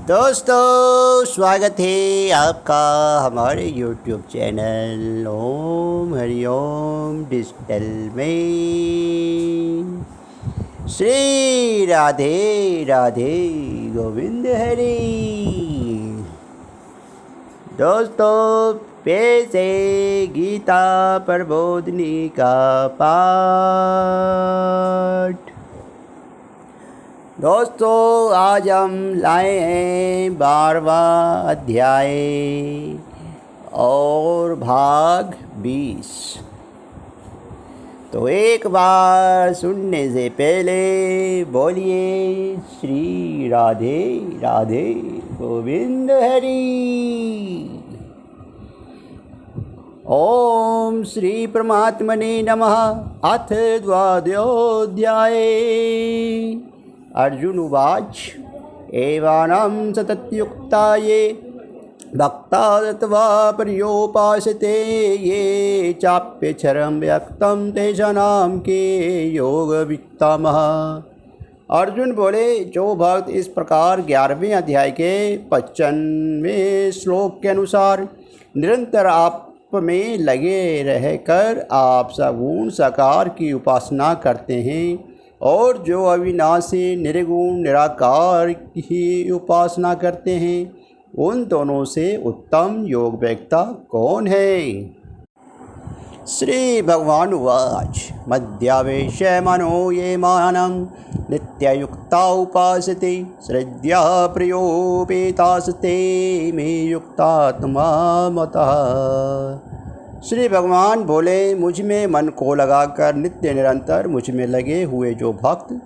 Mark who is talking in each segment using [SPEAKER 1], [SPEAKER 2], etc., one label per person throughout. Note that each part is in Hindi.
[SPEAKER 1] दोस्तों, स्वागत है आपका हमारे YouTube चैनल ओम हरिओम डिजिटल में। श्री राधे राधे गोविंद हरि। दोस्तों, पेश है गीता प्रबोधिनी का पाठ। दोस्तों, आज हम लाए हैं 12वां अध्याय और भाग 20। तो एक बार सुनने से पहले बोलिए श्री राधे राधे गोविंद हरि। ओम श्री परमात्मने नमः। अथ द्वादशोऽध्याय। अर्जुन उवाच एवानं सततयुक्ताये भक्तात्वा पर्योपासते ये चाप्यक्षरं व्यक्तं तेषां के योगवित्तमः। अर्जुन बोले, जो भक्त इस प्रकार 11वें अध्याय के 55वें श्लोक के अनुसार निरंतर आप में लगे रहकर आप सगुण साकार की उपासना करते हैं और जो अविनाशी निर्गुण निराकार की उपासना करते हैं, उन दोनों से उत्तम योग वेत्ता कौन है? श्री भगवान उवाच मध्यावेश मनो ये मानं नित्ययुक्ता उपासते श्रद्धा प्रियोपेतास्ते मे युक्तात्मा मतः। श्री भगवान बोले, मुझ में मन को लगाकर नित्य निरंतर मुझ में लगे हुए जो भक्त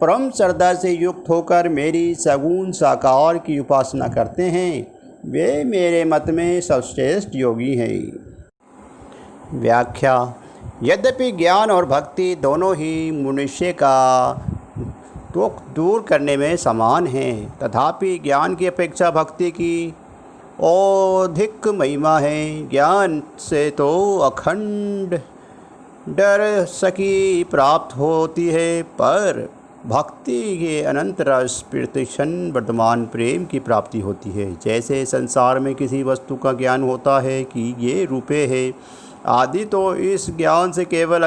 [SPEAKER 1] परम श्रद्धा से युक्त होकर मेरी सगुण साकार की उपासना करते हैं, वे मेरे मत में सर्वश्रेष्ठ योगी हैं। व्याख्या। यद्यपि ज्ञान और भक्ति दोनों ही मनुष्य का दुख दूर करने में समान हैं, तथापि ज्ञान की अपेक्षा भक्ति की अधिक महिमा है। ज्ञान से तो अखंड डर सकी प्राप्त होती है, पर भक्ति के अनंत रस प्रतिक्षण वर्तमान प्रेम की प्राप्ति होती है। जैसे संसार में किसी वस्तु का ज्ञान होता है कि ये रूपे है आदि, तो इस ज्ञान से केवल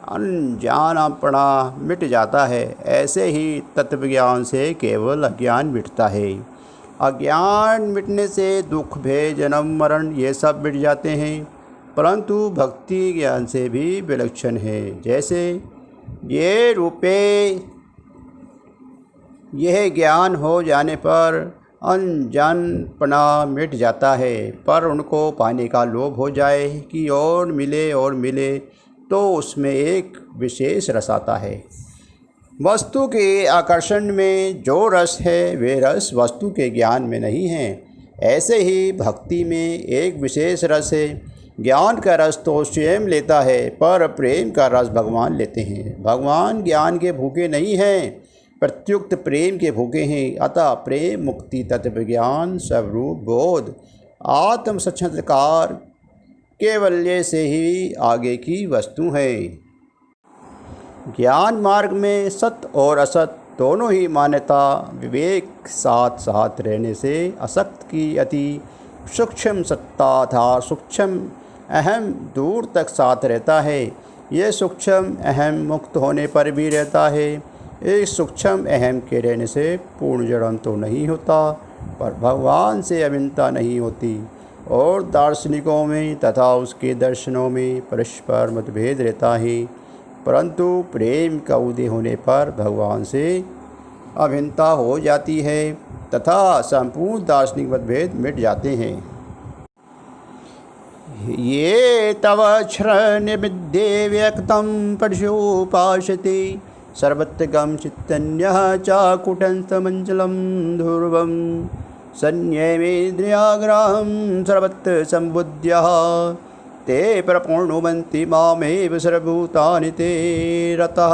[SPEAKER 1] अनजानपना मिट जाता है। ऐसे ही तत्व ज्ञान से केवल अज्ञान मिटता है। अज्ञान मिटने से दुख भय जन्म मरण ये सब मिट जाते हैं, परंतु भक्ति ज्ञान से भी विलक्षण है। जैसे ये रूपे यह ज्ञान हो जाने पर अनजानपना मिट जाता है, पर उनको पाने का लोभ हो जाए कि और मिले तो उसमें एक विशेष रस आता है। वस्तु के आकर्षण में जो रस है वे रस वस्तु के ज्ञान में नहीं है। ऐसे ही भक्ति में एक विशेष रस है। ज्ञान का रस तो स्वयं लेता है, पर प्रेम का रस भगवान लेते हैं। भगवान ज्ञान के भूखे नहीं हैं, प्रत्युक्त प्रेम के भूखे हैं। अतः प्रेम मुक्ति तत्व ज्ञान स्वरूप बोध आत्म साक्षात्कार केवल्य से ही आगे की वस्तु है। ज्ञान मार्ग में सत्य और असत दोनों ही मान्यता विवेक साथ साथ रहने से असक्त की अति सूक्ष्म सत्ता था सूक्ष्म अहम दूर तक साथ रहता है। ये सूक्ष्म अहम मुक्त होने पर भी रहता है। इस सूक्ष्म अहम के रहने से पूर्ण जड़न तो नहीं होता, पर भगवान से अभिन्नता नहीं होती। और दार्शनिकों में तथा उसके दर्शनों में परस्पर मतभेद रहता है, परंतु प्रेम का उदय होने पर भगवान से अभिन्नता हो जाती है तथा संपूर्ण दार्शनिक मतभेद मिट जाते हैं। ये तव क्षण विद्ये व्यक्तं पर्योपासते सर्वत्रगं चित्तन्यः चाकुटस्थमञ्चलं ध्रुवं संयमेन्द्रियाग्राहं सर्वत्र सम्बुद्ध्यः ते प्रपूर्णुवन्ति मामेव सर्वभूतानि ते रतः।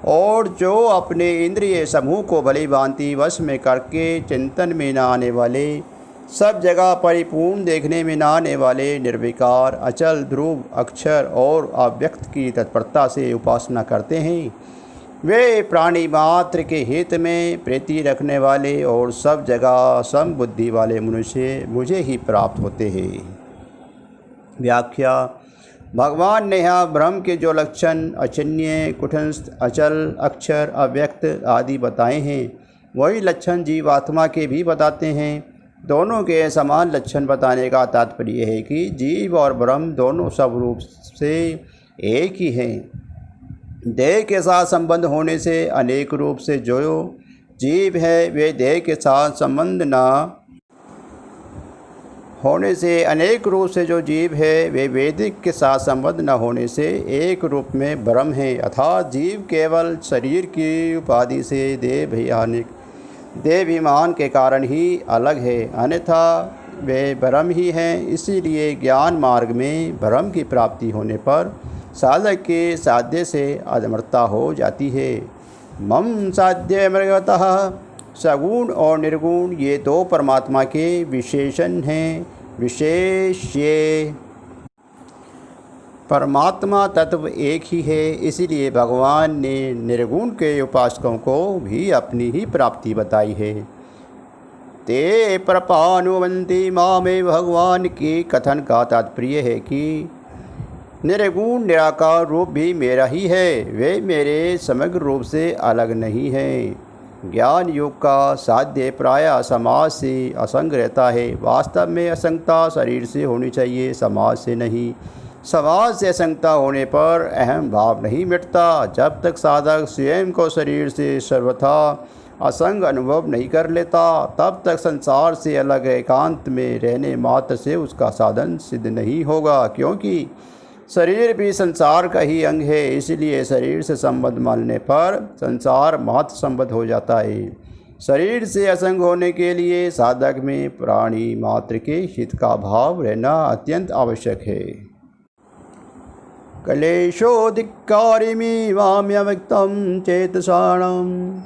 [SPEAKER 1] और जो अपने इंद्रिय समूह को भली भांति वश में करके चिंतन में न आने वाले, सब जगह परिपूर्ण देखने में न आने वाले, निर्विकार अचल ध्रुव अक्षर और अव्यक्त की तत्परता से उपासना करते हैं, वे प्राणी मात्र के हित में प्रीति रखने वाले और सब जगह समबुद्धि वाले मनुष्य मुझे ही प्राप्त होते हैं। व्याख्या। भगवान ने यहाँ ब्रह्म के जो लक्षण अचिन्त्य, कुटस्थ, अचल, अक्षर, अव्यक्त आदि बताए हैं, वही लक्षण जीवात्मा के भी बताते हैं। दोनों के समान लक्षण बताने का तात्पर्य है कि जीव और ब्रह्म दोनों सब रूप से एक ही हैं। देह के साथ संबंध होने से अनेक रूप से जो जीव है वे देह के साथ संबंध न होने से अनेक रूप से जो जीव है वे वैदिक के साथ संबंध न होने से एक रूप में ब्रह्म है। अर्थात जीव केवल शरीर की उपाधि से देहाभिमान के कारण ही अलग है, अन्यथा वे ब्रह्म ही हैं। इसीलिए ज्ञान मार्ग में ब्रह्म की प्राप्ति होने पर साधक के साध्य से अमरता हो जाती है। मम साध्य मृगतः सगुण और निर्गुण ये दो परमात्मा के विशेषण हैं। विशेष्य परमात्मा तत्व एक ही है, इसीलिए भगवान ने निर्गुण के उपासकों को भी अपनी ही प्राप्ति बताई है। ते प्रपानुवंती माँ में भगवान के कथन का तात्पर्य है कि निर्गुण निराकार रूप भी मेरा ही है, वे मेरे समग्र रूप से अलग नहीं है। ज्ञान योग का साध्य प्रायः समाज से असंग रहता है। वास्तव में असंगता शरीर से होनी चाहिए, समाज से नहीं। समाज से असंगता होने पर अहम भाव नहीं मिटता। जब तक साधक स्वयं को शरीर से सर्वथा असंग अनुभव नहीं कर लेता, तब तक संसार से अलग एकांत में रहने मात्र से उसका साधन सिद्ध नहीं होगा, क्योंकि शरीर भी संसार का ही अंग है। इसलिए शरीर से संबंध मानने पर संसार मात्र संबद्ध हो जाता है। शरीर से असंग होने के लिए साधक में प्राणी मात्र के हित का भाव रहना अत्यंत आवश्यक है। क्लेशोधिकारिमीवाम्यव्यक्तं चेतसाणम्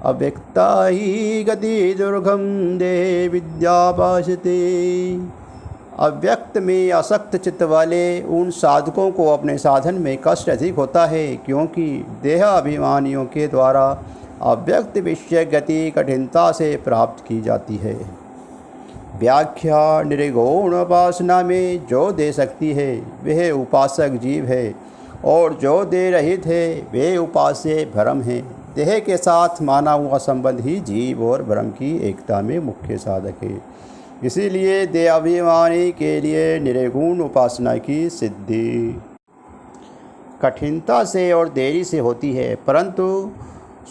[SPEAKER 1] अव्यक्ता ही गति दुर्गम दे विद्यापाशते। अव्यक्त में आसक्त चित्त वाले उन साधकों को अपने साधन में कष्ट अधिक होता है, क्योंकि देहाभिमानियों के द्वारा अव्यक्त विषय गति कठिनता से प्राप्त की जाती है। व्याख्या। निर्गुण उपासना में जो दे सकती है वह उपासक जीव है, और जो दे रहित है वे उपास्य ब्रह्म है। देह के साथ माना हुआ संबंध ही जीव और ब्रह्म की एकता में मुख्य साधक है। इसीलिए देहाभिमानी के लिए निर्गुण उपासना की सिद्धि कठिनता से और देरी से होती है, परंतु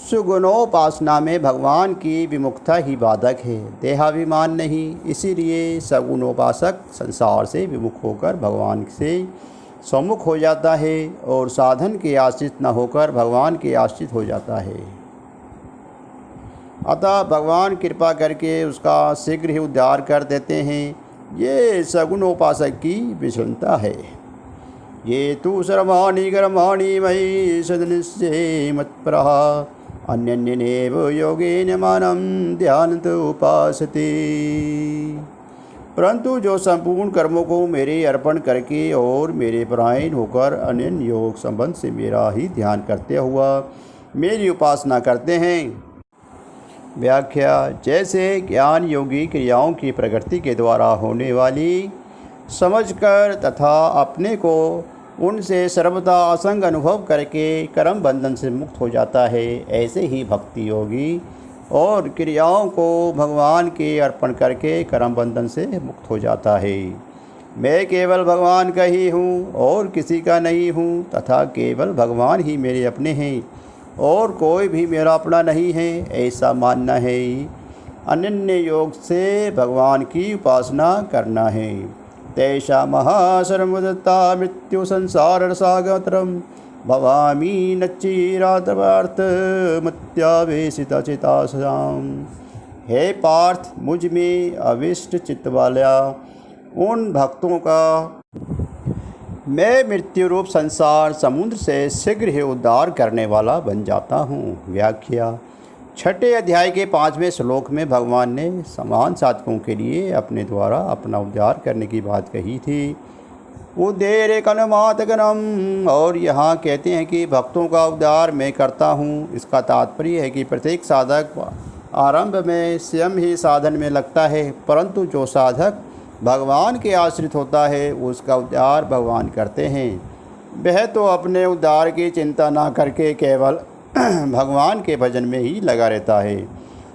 [SPEAKER 1] सुगुणोपासना में भगवान की विमुखता ही बाधक है, देहाभिमान नहीं। इसीलिए सगुणोपासक संसार से विमुख होकर भगवान से सम्मुख हो जाता है और साधन के आश्रित न होकर भगवान के आश्रित हो जाता है। अतः भगवान कृपा करके उसका शीघ्र ही उद्धार कर देते हैं। ये सगुणोपासक की विषमता है। ये तु सर्वाणि कर्माणि मयि सदनिश्चये मत्परः अन्यन्येनैव योगेन मानं ध्यानत उपासते। परंतु जो संपूर्ण कर्मों को मेरे अर्पण करके और मेरे परायण होकर अनन्य योग संबंध से मेरा ही ध्यान करते हुआ मेरी उपासना करते हैं। व्याख्या। जैसे ज्ञान योगी क्रियाओं की प्रकृति के द्वारा होने वाली समझकर तथा अपने को उनसे सर्वदा असंग अनुभव करके कर्म बंधन से मुक्त हो जाता है, ऐसे ही भक्ति योगी और क्रियाओं को भगवान के अर्पण करके कर्म बंधन से मुक्त हो जाता है। मैं केवल भगवान का ही हूँ और किसी का नहीं हूँ, तथा केवल भगवान ही मेरे अपने हैं और कोई भी मेरा अपना नहीं है, ऐसा मानना है। अनन्य योग से भगवान की उपासना करना है। तैषा महासर्वदत्ता मृत्यु संसार सागरम भवामी नच्चिरातवार्थ मत्यावेशिता चितासाम। हे पार्थ, मुझ में अविष्ट चित्त वाला उन भक्तों का मैं मृत्यु रूप संसार समुद्र से शीघ्र ही उद्धार करने वाला बन जाता हूँ। व्याख्या। छठे अध्याय के 5वें श्लोक में भगवान ने समान साधकों के लिए अपने द्वारा अपना उद्धार करने की बात कही थी। उदेरे कनमातगनम। और यहाँ कहते हैं कि भक्तों का उद्धार मैं करता हूँ। इसका तात्पर्य है कि प्रत्येक साधक आरंभ में स्वयं ही साधन में लगता है, परंतु जो साधक भगवान के आश्रित होता है उसका उद्धार भगवान करते हैं। वह तो अपने उद्धार की चिंता ना करके केवल भगवान के भजन में ही लगा रहता है।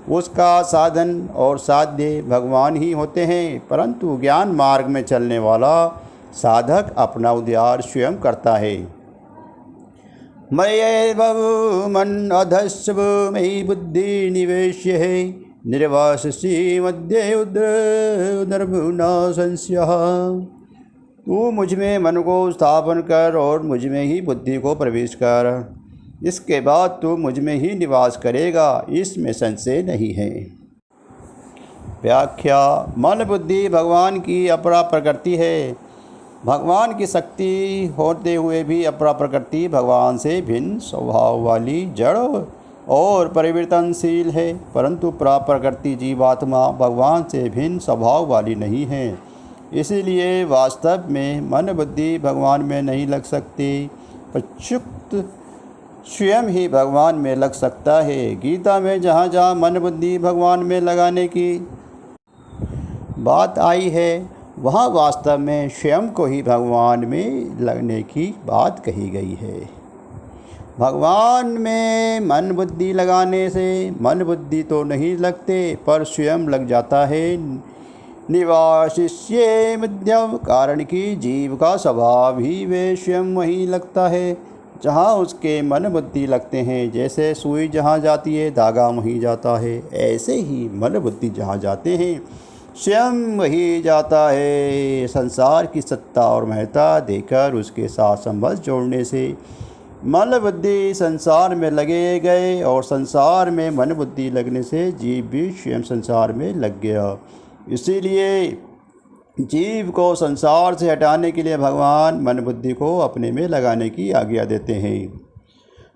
[SPEAKER 1] उसका साधन और साध्य भगवान ही होते हैं, परंतु ज्ञान मार्ग में चलने वाला साधक अपना उद्धार स्वयं करता है। मयैव मन अधस्व मयि बुद्धि निवेश्य है, निर्वाससी मध्य उदर्भुना संस्यः। तू मुझ में मन को स्थापन कर और मुझ में ही बुद्धि को प्रवेश कर, इसके बाद तू मुझ में ही निवास करेगा, इसमें संशय नहीं है। व्याख्या। मन बुद्धि भगवान की अपरा प्रकृति है। भगवान की शक्ति होते हुए भी अपरा प्रकृति भगवान से भिन्न स्वभाव वाली जड़ और परिवर्तनशील है, परंतु परा प्रकृति जीवात्मा भगवान से भिन्न स्वभाव वाली नहीं है। इसीलिए वास्तव में मन बुद्धि भगवान में नहीं लग सकती, प्रयुक्त स्वयं ही भगवान में लग सकता है। गीता में जहाँ जहाँ मन बुद्धि भगवान में लगाने की बात आई है, वहाँ वास्तव में स्वयं को ही भगवान में लगने की बात कही गई है। भगवान में मन बुद्धि लगाने से मन बुद्धि तो नहीं लगते, पर स्वयं लग जाता है। निवासिष्ये मध्यम, कारण कि जीव का स्वभाव ही वे स्वयं वहीं लगता है जहाँ उसके मन बुद्धि लगते हैं। जैसे सुई जहाँ जाती है धागा वहीं जाता है, ऐसे ही मन बुद्धि जहाँ जाते हैं स्वयं वही जाता है। संसार की सत्ता और महत्ता देकर उसके साथ संबंध जोड़ने से मन बुद्धि संसार में लगे गए, और संसार में मन बुद्धि लगने से जीव भी स्वयं संसार में लग गया। इसीलिए जीव को संसार से हटाने के लिए भगवान मन बुद्धि को अपने में लगाने की आज्ञा देते हैं।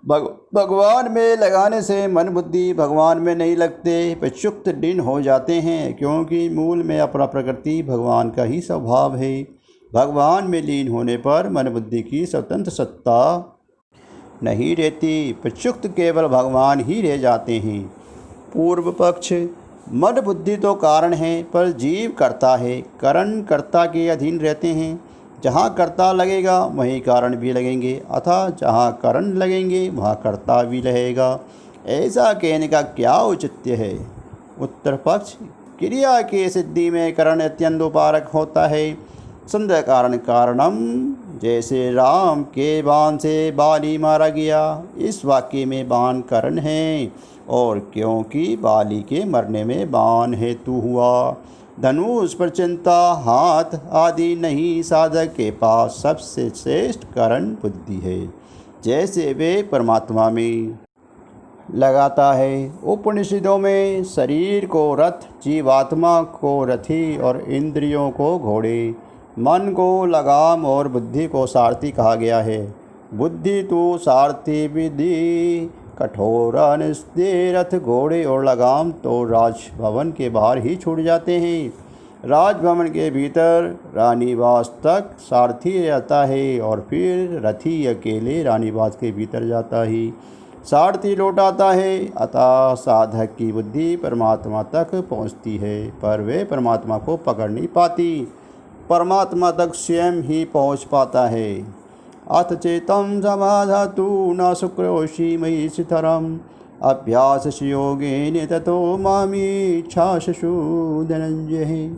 [SPEAKER 1] भगवान में लगाने से मन बुद्धि भगवान में नहीं लगते, प्रयुक्त लीन हो जाते हैं, क्योंकि मूल में अपरा प्रकृति भगवान का ही स्वभाव है। भगवान में लीन होने पर मन बुद्धि की स्वतंत्र सत्ता नहीं रहती, प्रयुक्त केवल भगवान ही रह जाते हैं। पूर्व पक्ष। मन बुद्धि तो कारण है, पर जीव कर्ता है। करण कर्ता के अधीन रहते हैं। जहाँ कर्ता लगेगा वहीं कारण भी लगेंगे, अतः जहाँ करण लगेंगे वहाँ कर्ता भी रहेगा। ऐसा कहने का क्या औचित्य है। उत्तर पक्ष। क्रिया की सिद्धि में करण अत्यंत उपकारक होता है। संध्या कारण कारणम, जैसे राम के बाण से बाली मारा गया, इस वाक्य में बाण करण है, और क्योंकि बाली के मरने में बाण हेतु हुआ। धनुष पर चिंता हाथ आदि नहीं, साधक के पास सबसे श्रेष्ठ करण बुद्धि है, जैसे वे परमात्मा में लगाता है। उपनिषदों में शरीर को रथ, जीवात्मा को रथी और इंद्रियों को घोड़े, मन को लगाम और बुद्धि को सारथी कहा गया है। बुद्धि तो सारथी विधि कठोर अनिश्चित, रथ घोड़े और लगाम तो राजभवन के बाहर ही छूट जाते हैं। राजभवन के भीतर रानीवास तक सारथी रहता है, और फिर रथी अकेले रानीवास के भीतर जाता ही सारथी लौट आता है। अतः साधक की बुद्धि परमात्मा तक पहुँचती है, पर वे परमात्मा को पकड़ नहीं पाती। परमात्मा तक स्वयं ही पहुँच पाता है। अथ चेतम समाधातु न शुक्रोषि मयि स्थिरम, अभ्यास योगेन ततो मामीच्छासु धनंजय।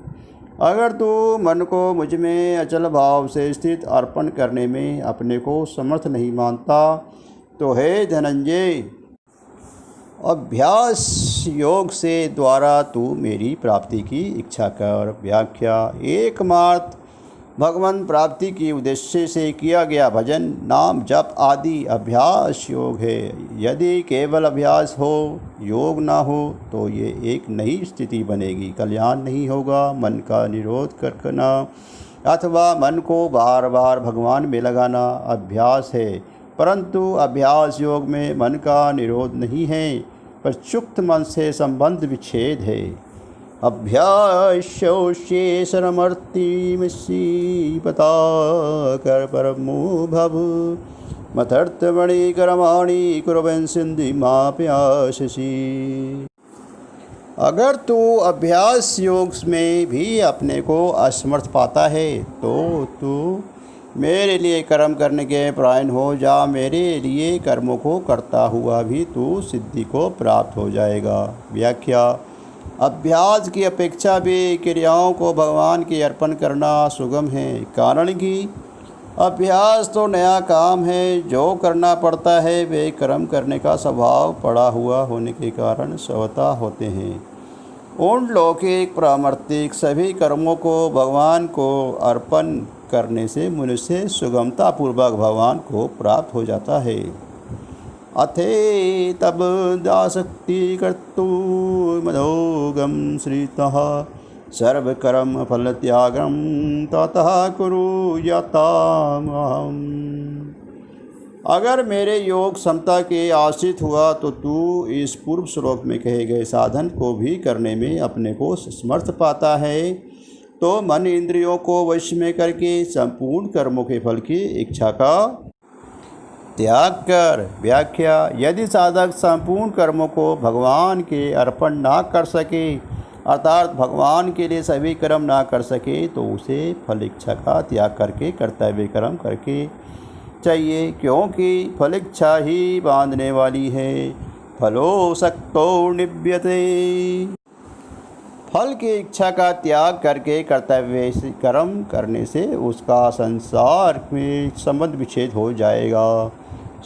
[SPEAKER 1] अगर तू मन को मुझ में अचल भाव से स्थित अर्पण करने में अपने को समर्थ नहीं मानता, तो हे धनंजय, अभ्यास योग से द्वारा तू मेरी प्राप्ति की इच्छा कर। व्याख्या। एकमात्र भगवान प्राप्ति की उद्देश्य से किया गया भजन, नाम जप आदि अभ्यास योग है। यदि केवल अभ्यास हो, योग ना हो, तो ये एक नई स्थिति बनेगी, कल्याण नहीं होगा। मन का निरोध करना अथवा मन को बार बार भगवान में लगाना अभ्यास है, परंतु अभ्यास योग में मन का निरोध नहीं है, प्रयुक्त मन से संबंध विच्छेद है। अभ्यास्योष्येशरमर्तिमिषि पता कर परमो भव मथर्थमणि कर्माणि कुर्वन् सिद्धिमाप्यास्यसि। अगर तू अभ्यास योग में भी अपने को असमर्थ पाता है तो तू मेरे लिए कर्म करने के परायण हो जा। मेरे लिए कर्मों को करता हुआ भी तू सिद्धि को प्राप्त हो जाएगा। व्याख्या। अभ्यास की अपेक्षा भी क्रियाओं को भगवान के अर्पण करना सुगम है, कारण कि अभ्यास तो नया काम है। जो करना पड़ता है वे कर्म करने का स्वभाव पड़ा हुआ होने के कारण स्वतः होते हैं। उन लौकिक प्रामर्तिक सभी कर्मों को भगवान को अर्पण करने से मनुष्य सुगमतापूर्वक भगवान को प्राप्त हो जाता है। अथे तब दासक्ति कर्तुमधोगम श्रीतः सर्वकर्म फल त्यागम ततः कुरु यतामहम्। अगर मेरे योग क्षमता के आश्रित हुआ तो तू इस पूर्व श्लोक में कहे गए साधन को भी करने में अपने को समर्थ पाता है, तो मन इंद्रियों को वश में करके संपूर्ण कर्मों के फल की इच्छा का त्याग कर। व्याख्या। यदि साधक संपूर्ण कर्मों को भगवान के अर्पण ना कर सके, अर्थात भगवान के लिए सभी कर्म ना कर सके, तो उसे फल इच्छा का त्याग करके कर्तव्य कर्म करके चाहिए, क्योंकि फल इच्छा ही बांधने वाली है। फलो सक्तो निव्यते। फल की इच्छा का त्याग करके कर्तव्य कर्म करने से उसका संसार में संबंध विच्छेद हो जाएगा।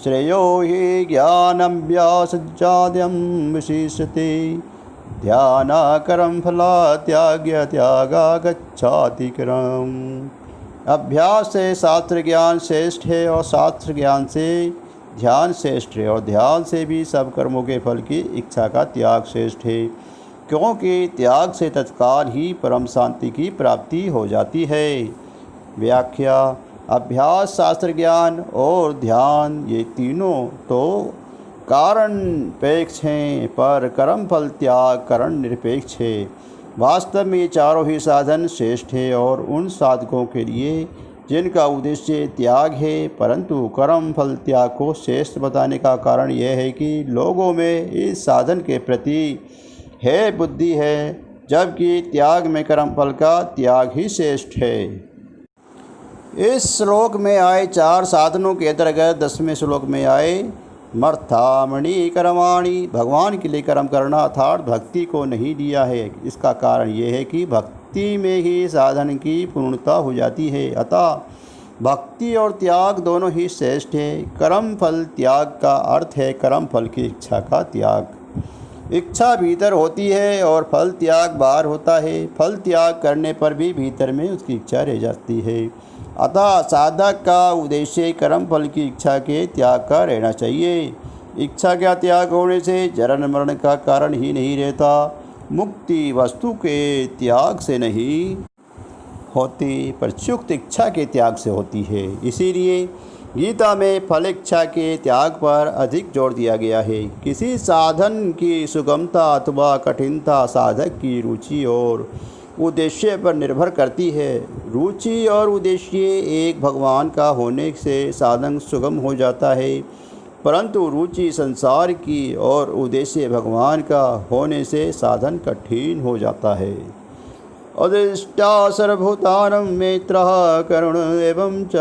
[SPEAKER 1] श्रेयो हि ज्ञानमभ्यासज्जाद्यं विशिष्यते ध्यानाकरं फलात्याग्य त्यागा गच्छाति करम। अभ्यास से शास्त्र ज्ञान श्रेष्ठ है और शास्त्र ज्ञान से ध्यान श्रेष्ठ है, और ध्यान से भी सब कर्मों के फल की इच्छा का त्याग श्रेष्ठ है, क्योंकि त्याग से तत्काल ही परम शांति की प्राप्ति हो जाती है। व्याख्या। अभ्यास, शास्त्र ज्ञान और ध्यान ये तीनों तो कारण निरपेक्ष हैं, पर कर्म फल त्याग कारण निरपेक्ष है। वास्तव में ये चारों ही साधन श्रेष्ठ है और उन साधकों के लिए जिनका उद्देश्य त्याग है, परंतु कर्म फल त्याग को श्रेष्ठ बताने का कारण यह है कि लोगों में इस साधन के प्रति है बुद्धि है, जबकि त्याग में कर्म फल का त्याग ही श्रेष्ठ है। इस श्लोक में आए चार साधनों के अंतर्गत 10वें श्लोक में आए मर्थामणि कर्माणि, भगवान के लिए कर्म करना अर्थात भक्ति को नहीं दिया है। इसका कारण यह है कि भक्ति में ही साधन की पूर्णता हो जाती है, अतः भक्ति और त्याग दोनों ही श्रेष्ठ है। कर्म फल त्याग का अर्थ है कर्म फल की इच्छा का त्याग। इच्छा भीतर होती है और फल त्याग बाहर होता है। फल त्याग करने पर भी भीतर में उसकी इच्छा रह जाती है, अतः साधक का उद्देश्य कर्म फल की इच्छा के त्याग का रहना चाहिए। इच्छा का त्याग होने से जन्म मरण का कारण ही नहीं रहता। मुक्ति वस्तु के त्याग से नहीं होती, प्रयुक्त इच्छा के त्याग से होती है। इसीलिए गीता में फल इच्छा के त्याग पर अधिक जोर दिया गया है। किसी साधन की सुगमता अथवा कठिनता साधक की रुचि और उद्देश्य पर निर्भर करती है। रुचि और उद्देश्य एक भगवान का होने से साधन सुगम हो जाता है, परंतु रुचि संसार की और उद्देश्य भगवान का होने से साधन कठिन हो जाता है। अधिष्ठा सर्वभूतानां मैत्रः करुण एवं च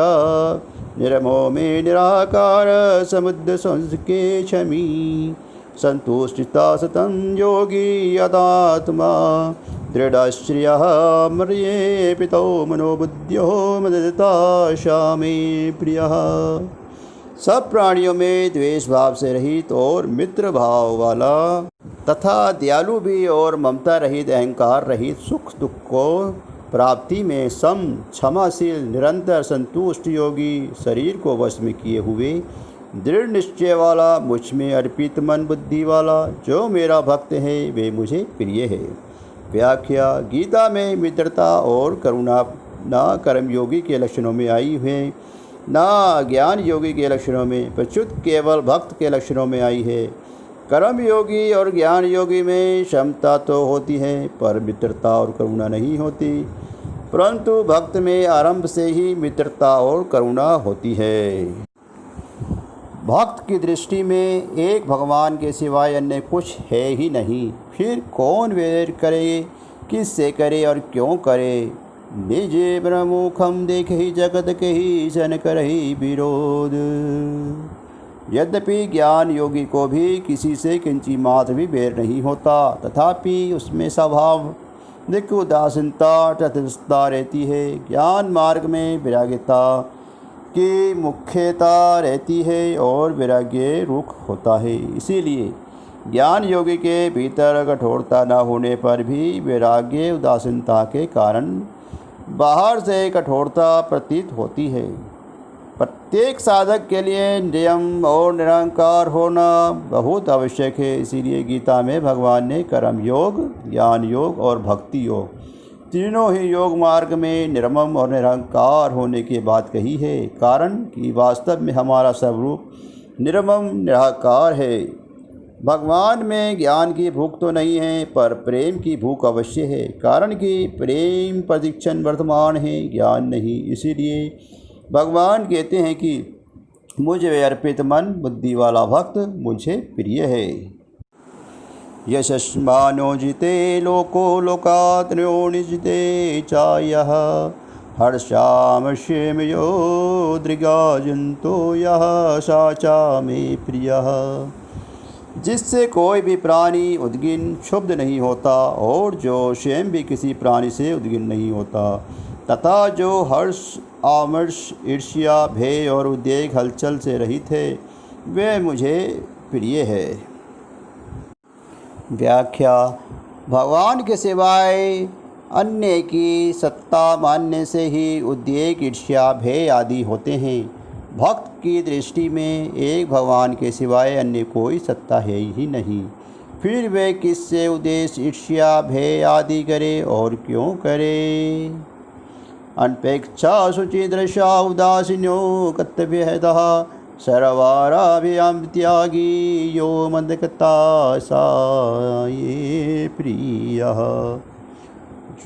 [SPEAKER 1] निर्मो में निराकार समुद्र संस्के क्षमी संतुष्टिता सतं योगी यदात्मा दृढ़श्रियः मर्ये पितो मनोबुद्ध्यो मदता शामे प्रियः। सब प्राणियों में द्वेष भाव से रहित और मित्र भाव वाला तथा दयालु भी और ममता रहित अहंकार रहित सुख दुख को प्राप्ति में सम क्षमाशील निरंतर संतुष्ट योगी शरीर को वश में किए हुए दृढ़ निश्चय वाला मुझ में अर्पित मन बुद्धि वाला जो मेरा भक्त है वे मुझे प्रिय है। व्याख्या। गीता में मित्रता और करुणा न कर्म योगी के लक्षणों में आई है, न ज्ञान योगी के लक्षणों में, प्रच्युत केवल भक्त के लक्षणों में आई है। कर्म योगी और ज्ञान योगी में क्षमता तो होती है, पर मित्रता और करुणा नहीं होती। परंतु भक्त में आरंभ से ही मित्रता और करुणा होती है। भक्त की दृष्टि में एक भगवान के सिवाय अन्य कुछ है ही नहीं। फिर कौन वैर करे, किससे करे और क्यों करे। निजे ब्रह्मुखम देख ही जगत के ही सन करही विरोध। यद्यपि ज्ञान योगी को भी किसी से किंची मात्र भी बैर नहीं होता, तथापि उसमें स्वाभाविक उदासीनता तटस्थता रहती है। ज्ञान मार्ग में वैराग्यता की मुख्यता रहती है और वैराग्य रुख होता है। इसीलिए ज्ञान योगी के भीतर कठोरता न होने पर भी वैराग्य उदासीनता के कारण बाहर से कठोरता प्रतीत होती है। प्रत्येक साधक के लिए नियम और निरंकार होना बहुत आवश्यक है। इसीलिए गीता में भगवान ने कर्म योग, ज्ञान योग और भक्ति योग तीनों ही योग मार्ग में निर्मम और निरंकार होने की बात कही है। कारण कि वास्तव में हमारा स्वरूप निर्मम निराकार है। भगवान में ज्ञान की भूख तो नहीं है, पर प्रेम की भूख अवश्य है। कारण कि प्रेम प्रतीक्षण वर्तमान है, ज्ञान नहीं। इसीलिए भगवान कहते हैं कि मुझे अर्पित मन बुद्धि वाला भक्त मुझे प्रिय है। यशस्मानो जिते लोको लोकात्र्यो निजिते चायः हर्षामश्यमयो दृगाजन्तो यः साचा मे प्रियः। जिससे कोई भी प्राणी उद्गिन क्षुब्ध नहीं होता और जो स्वयं भी किसी प्राणी से उद्गिन नहीं होता, तथा जो हर्ष आमर्ष ईर्ष्या भय और उद्वेग हलचल से रहित है, वे मुझे प्रिय है। व्याख्या। भगवान के सिवाय अन्य की सत्ता मानने से ही उद्वेग ईर्ष्या भय आदि होते हैं। भक्त की दृष्टि में एक भगवान के सिवाय अन्य कोई सत्ता है ही नहीं। फिर वे किससे उद्देश्य ईर्ष्या भय आदि करे और क्यों करे। अनपेक्षा शुचिदृशा उदासीनो कर्तव्यहतः सर्वाराभ्याम त्यागी यो मन्दकता सा ये प्रियः।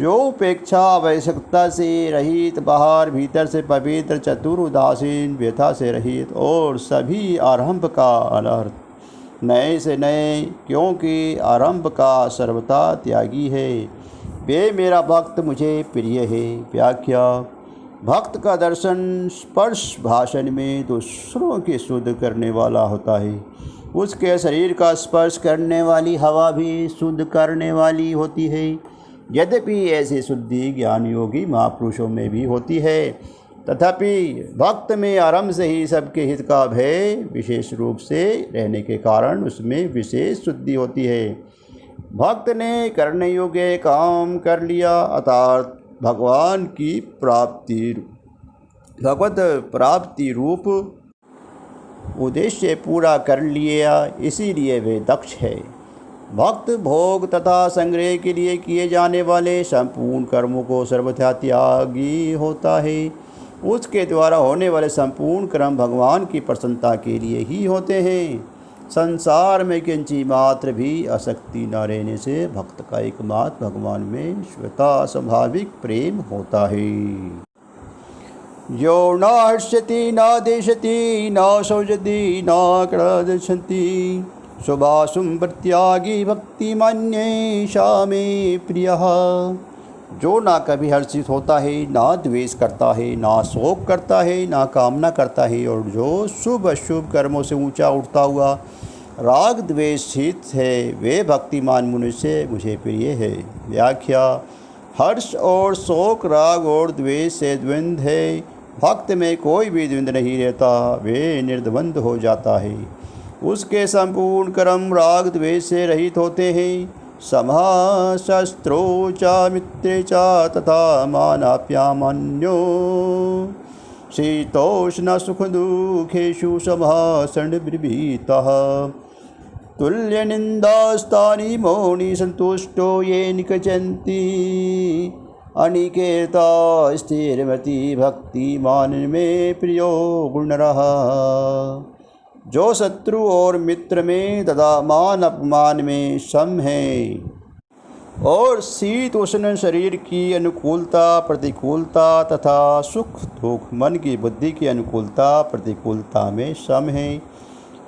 [SPEAKER 1] जो उपेक्षा आवश्यकता से रहित, बाहर भीतर से पवित्र, चतुर, उदासीन, व्यथा से रहित और सभी आरंभ का अनर्थ नए से नए, क्योंकि आरंभ का सर्वथा त्यागी है, वे मेरा भक्त मुझे प्रिय है। व्याख्या। भक्त का दर्शन स्पर्श भाषण में दूसरों की शुद्ध करने वाला होता है। उसके शरीर का स्पर्श करने वाली हवा भी शुद्ध करने वाली होती है। यद्यपि ऐसी शुद्धि ज्ञान योगी महापुरुषों में भी होती है, तथापि भक्त में आरंभ से ही सबके हित का भय विशेष रूप से रहने के कारण उसमें विशेष शुद्धि होती है। भक्त ने करने योग्य काम कर लिया, अर्थात भगवत प्राप्ति रूप उद्देश्य पूरा कर लिया, इसीलिए वे दक्ष है। भक्त भोग तथा संग्रह के लिए किए जाने वाले संपूर्ण कर्मों को सर्वथा त्यागी होता है। उसके द्वारा होने वाले संपूर्ण कर्म भगवान की प्रसन्नता के लिए ही होते हैं। संसार में किंची मात्र भी आसक्ति न रहने से भक्त का एकमात्र भगवान में स्वतः स्वाभाविक प्रेम होता है। यो न हर्षति न देशति न सौजति न क्रदशति शुभाशुम प्रत्यागी भक्ति मन्ये सा मे प्रियः। जो ना कभी हर्षित होता है, ना द्वेष करता है, ना शोक करता है, ना कामना करता है, और जो शुभ अशुभ कर्मों से ऊंचा उठता हुआ राग द्वेषित है, वे भक्तिमान मनुष्य मुझे प्रिय है। व्याख्या। हर्ष और शोक राग और द्वेष से द्वंद्व है। भक्त में कोई भी द्वंद्व नहीं रहता, वे निर्द्वंद हो जाता है। उसके संपूर्ण कर्म राग द्वेष से रहित होते हैं। समः शस्त्रो च मित्रे च तथा मानाप्यामन्यो शीतोष्ण सुख दुखेषु समः सन्निर्भीतः तुल्य निंदास्तानि मौनि संतुष्टो ये निकचन्ति अनिकेता स्थिरमति भक्तिमान में प्रियो गुणरः। जो शत्रु और मित्र में तथा मान अपमान में सम है, और शीत उष्ण शरीर की अनुकूलता प्रतिकूलता तथा सुख दुख मन की बुद्धि की अनुकूलता प्रतिकूलता में सम है,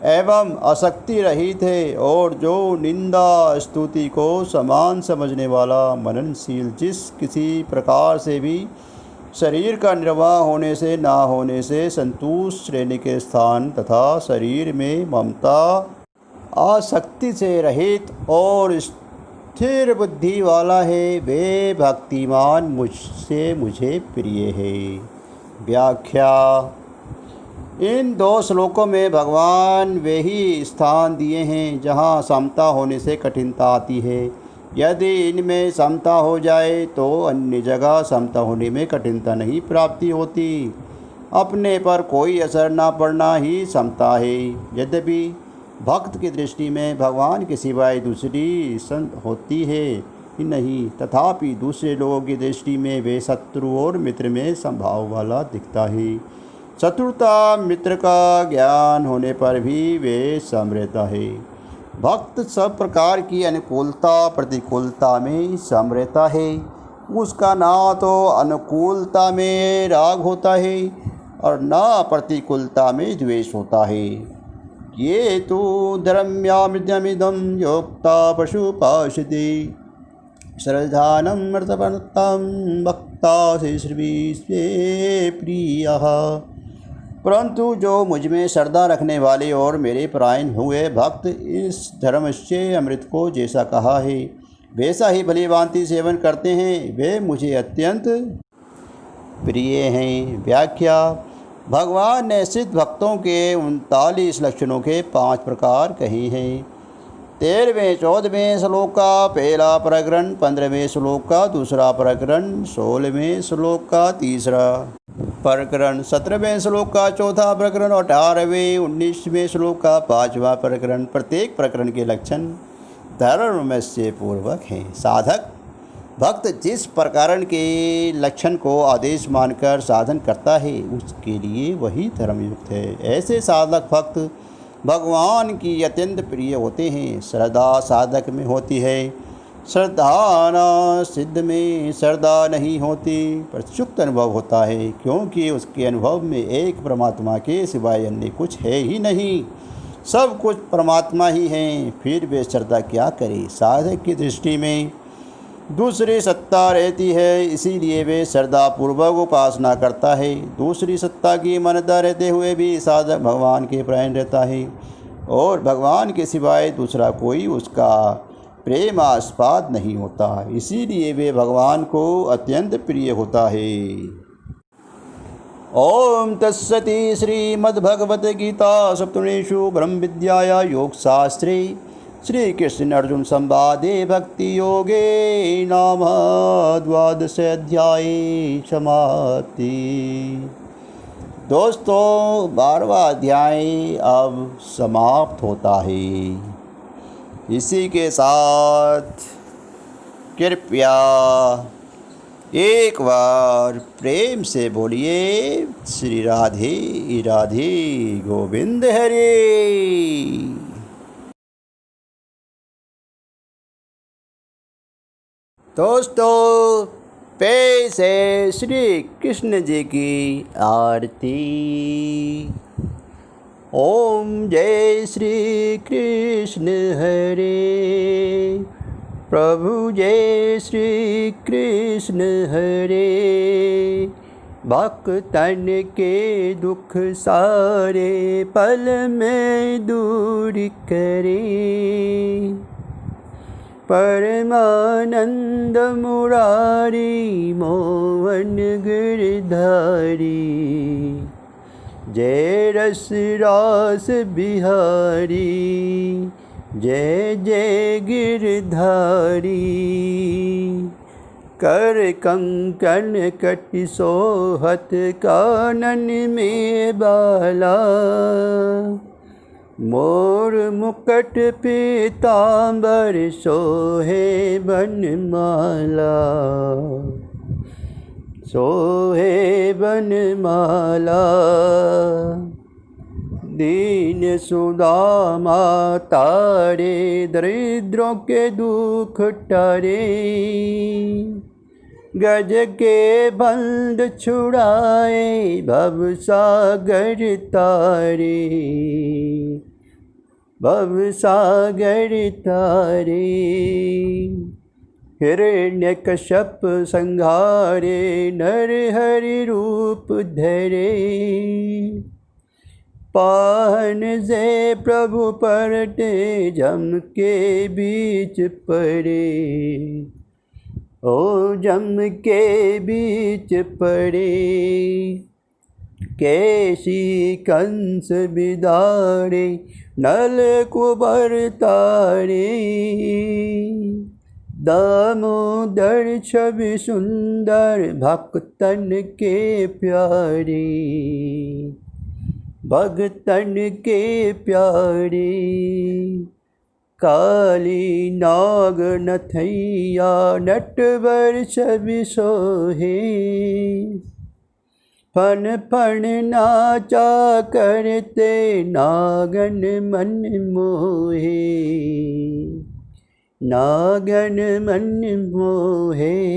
[SPEAKER 1] एवं आसक्ति रहित है, और जो निंदा स्तुति को समान समझने वाला मननशील, जिस किसी प्रकार से भी शरीर का निर्वाह होने से ना होने से संतुष्ट रहने के स्थान तथा शरीर में ममता आसक्ति से रहित और स्थिर बुद्धि वाला है, वे भक्तिमान मुझसे मुझे प्रिय है। व्याख्या। इन 2 श्लोकों में भगवान वे ही स्थान दिए हैं जहाँ समता होने से कठिनता आती है। यदि इनमें समता हो जाए तो अन्य जगह समता होने में कठिनता नहीं प्राप्ति होती। अपने पर कोई असर ना पड़ना ही समता है। यद्यपि भक्त की दृष्टि में भगवान के सिवाय दूसरी संत होती है ही नहीं, तथापि दूसरे लोगों की दृष्टि में वे शत्रु और मित्र में संभाव वाला दिखता है। शत्रुता मित्र का ज्ञान होने पर भी वे सम रहता है। भक्त सब प्रकार की अनुकूलता प्रतिकूलता में सम रहता है। उसका ना तो अनुकूलता में राग होता है और न प्रतिकूलता में द्वेष होता है। ये तो धर्म्यामृतमिदं योक्ता पशुपाशति श्रद्धानं मृतपन्तं भक्ता से श्रीविश्वे प्रियः। परंतु जो मुझ में श्रद्धा रखने वाले और मेरे परायण हुए भक्त इस धर्म से अमृत को जैसा कहा है वैसा ही भली भांति सेवन करते हैं, वे मुझे अत्यंत प्रिय हैं। व्याख्या। भगवान ने सिद्ध भक्तों के 39 लक्षणों के 5 प्रकार कहे हैं। 13वें 14वें श्लोक का पहला प्रकरण, 15वें श्लोक का दूसरा प्रकरण, 16वें श्लोक का तीसरा प्रकरण, 17वें श्लोक का चौथा प्रकरण और 18वें 19वें श्लोक का 5वां प्रकरण। प्रत्येक प्रकरण के लक्षण धर्म से पूर्वक हैं। साधक भक्त जिस प्रकरण के लक्षण को आदेश मानकर साधन करता है उसके लिए वही धर्मयुक्त है। ऐसे साधक भक्त भगवान की अत्यंत प्रिय होते हैं। श्रद्धा साधक में होती है, श्रद्धा सिद्ध में श्रद्धा नहीं होती, पर सुक्त अनुभव होता है, क्योंकि उसके अनुभव में एक परमात्मा के सिवाय अन्य कुछ है ही नहीं, सब कुछ परमात्मा ही है। फिर वे श्रद्धा क्या करे। साधक की दृष्टि में दूसरी सत्ता रहती है, इसीलिए वे श्रद्धा पूर्वक उपासना करता है। दूसरी सत्ता की मान्यता रहते हुए भी साधक भगवान के प्राण रहता है और भगवान के सिवाय दूसरा कोई उसका प्रेमास्पद नहीं होता, इसीलिए वे भगवान को अत्यंत प्रिय होता है। ओम तत्सति श्रीमद्भगवद्गीता सप्तमेषु ब्रह्म विद्याया योगशास्त्रे श्री कृष्ण अर्जुन संवादे भक्ति योगे नाम 12 अध्याय समाप्ति। दोस्तों 12वां अध्याय अब समाप्त होता है। इसी के साथ कृपया एक बार प्रेम से बोलिए श्री राधे राधे गोविंद हरे। दोस्तों पैसे श्री कृष्ण जी की आरती। ओम जय श्री कृष्ण हरे, प्रभु जय श्री कृष्ण हरे। भक्तन के दुख सारे पल में दूर करे, परमानंद मुरारी मोहन गिरधारी। जय रस रास बिहारी, जय जय गिरधारी। कर कंकण कट सोहत कानन में बाला, मोर मुकुट पीतांबर सोहे बनमाला, सोहे बनमाला। दीन सुदामा तारे, दरिद्रों के दुख टारे। गज के बंध छुड़ाए, भवसागर तारे, भवसागर तारे। हिरण्यकश्यप संहारे, नरहरि रूप धरे। पाहन से प्रभु परटे, जम के बीच पड़े। ओ जम के बीच पड़े। कैसी कंस बिदारे, नल कुबर तारे। दामोदर छवि सुंदर, भक्तन के प्यारे, भक्तन के प्यारे। काली नाग नथैया, नटवर छवि सोहे। फन फन नाचा करते, नागन मन मोहे, नागन मन मोहे।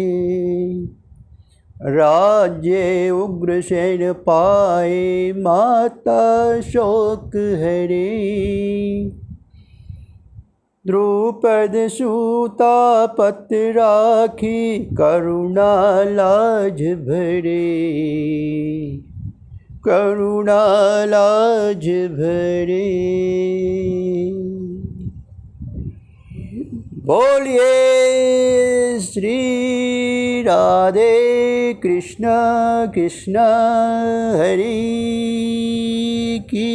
[SPEAKER 1] राज्य उग्रसेन पाए, माता शोक हरे। द्रुपद सूता पत राखी, करुणा लाज भरे, करुणा लाज भरे। बोलिए श्री राधे कृष्ण कृष्ण हरि की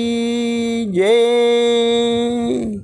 [SPEAKER 1] जय।